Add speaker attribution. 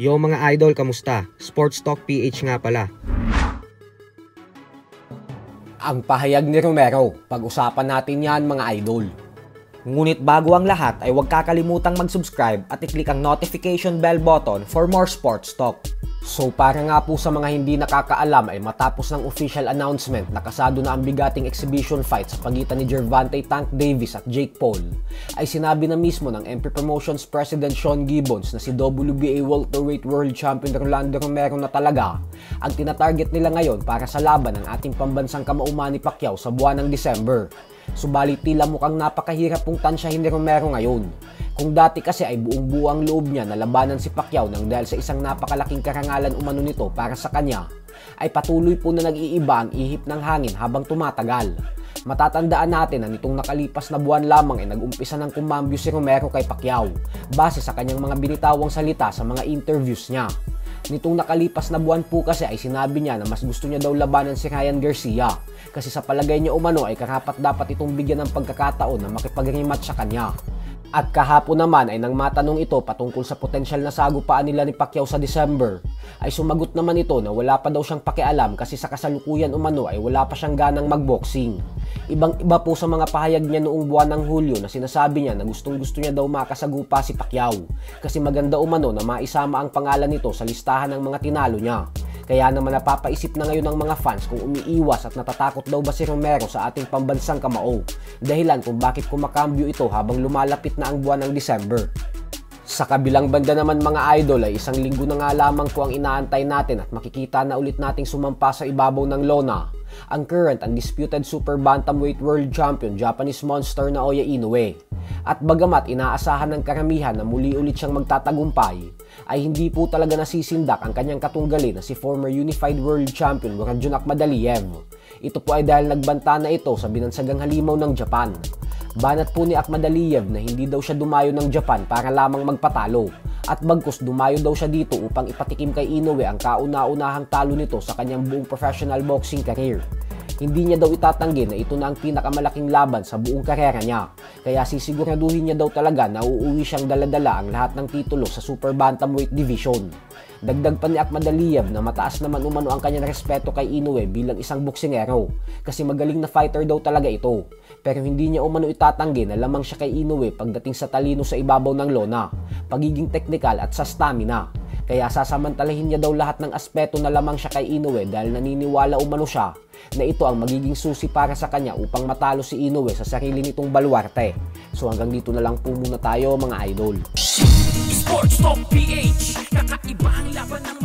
Speaker 1: Yo mga idol, kamusta? Sports Talk PH nga pala.
Speaker 2: Ang pahayag ni Romero, pag-usapan natin yan mga idol. Ngunit bago ang lahat ay huwag kakalimutang mag-subscribe at i-click ang notification bell button for more sports talk. So para nga po sa mga hindi nakakaalam ay matapos ng official announcement na kasado na ang bigating exhibition fight sa pagitan ni Gervonta Tank Davis at Jake Paul, ay sinabi na mismo ng MP Promotions President Sean Gibbons na si WBA Welterweight World Champion Rolando Romero na talaga ang tinatarget nila ngayon para sa laban ng ating pambansang kamauman ni Pacquiao sa buwan ng December. Subalit tila mukhang napakahirap pong tansyahin ni Romero ngayon. Kung dati kasi ay buong-buo ang loob niya na labanan si Pacquiao nang dahil sa isang napakalaking karangalan umano nito para sa kanya, ay patuloy po na nag-iiba ang ihip ng hangin habang tumatagal. Matatandaan natin na nitong nakalipas na buwan lamang ay nag-umpisa ng kumambyo si Romero kay Pacquiao base sa kanyang mga binitawang salita sa mga interviews niya. Nitong nakalipas na buwan po kasi ay sinabi niya na mas gusto niya daw labanan si Ryan Garcia kasi sa palagay niya umano ay karapat dapat itong bigyan ng pagkakataon na makipag-rematch sa kanya. At kahapon naman ay nang matanong ito patungkol sa potensyal na sagupaan nila ni Pacquiao sa December, ay sumagot naman ito na wala pa daw siyang pakialam kasi sa kasalukuyan umano ay wala pa siyang ganang magboxing. Ibang-iba po sa mga pahayag niya noong buwan ng Hulyo na sinasabi niya na gustong-gusto niya daw makasagupa si Pacquiao kasi maganda umano na maisama ang pangalan nito sa listahan ng mga tinalo niya. Kaya naman napapaisip na ngayon ng mga fans kung umiiwas at natatakot daw ba si Romero sa ating pambansang kamao. Dahilan kung bakit kumakambyo ito habang lumalapit na ang buwan ng December. Sa kabilang banda naman mga idol ay isang linggo na nga lamang po ang inaantay natin at makikita na ulit nating sumampa sa ibabaw ng lona ang current undisputed super bantamweight world champion Japanese monster na Naoya Inoue. At bagamat inaasahan ng karamihan na muli ulit siyang magtatagumpay, ay hindi po talaga nasisindak ang kanyang katunggali na si former unified world champion Muradjon Akhmadaliev. Ito po ay dahil nagbanta na ito sa binansagang halimaw ng Japan. Banat po ni Akhmadaliev na hindi daw siya dumayo ng Japan para lamang magpatalo at bagkus dumayo daw siya dito upang ipatikim kay Inoue ang kauna-unahang talo nito sa kanyang buong professional boxing career. Hindi niya daw itatanggi na ito na ang pinakamalaking laban sa buong karera niya. Kaya sisiguraduhin niya daw talaga na uuwi siyang daladala ang lahat ng titulo sa super bantamweight division. Dagdag pa ni Akhmadaliev na mataas naman umano ang kanyang respeto kay Inoue bilang isang boksingero kasi magaling na fighter daw talaga ito. Pero hindi niya umano itatanggi na lamang siya kay Inoue pagdating sa talino sa ibabaw ng lona, pagiging teknikal at sa stamina. Kaya sasamantalahin niya daw lahat ng aspeto na lamang siya kay Inoue dahil naniniwala umano siya na ito ang magiging susi para sa kanya upang matalo si Inoue sa sarili nitong baluarte. So hanggang dito na lang po muna tayo mga idol.
Speaker 3: Sports Talk PH, kakaibang laban ng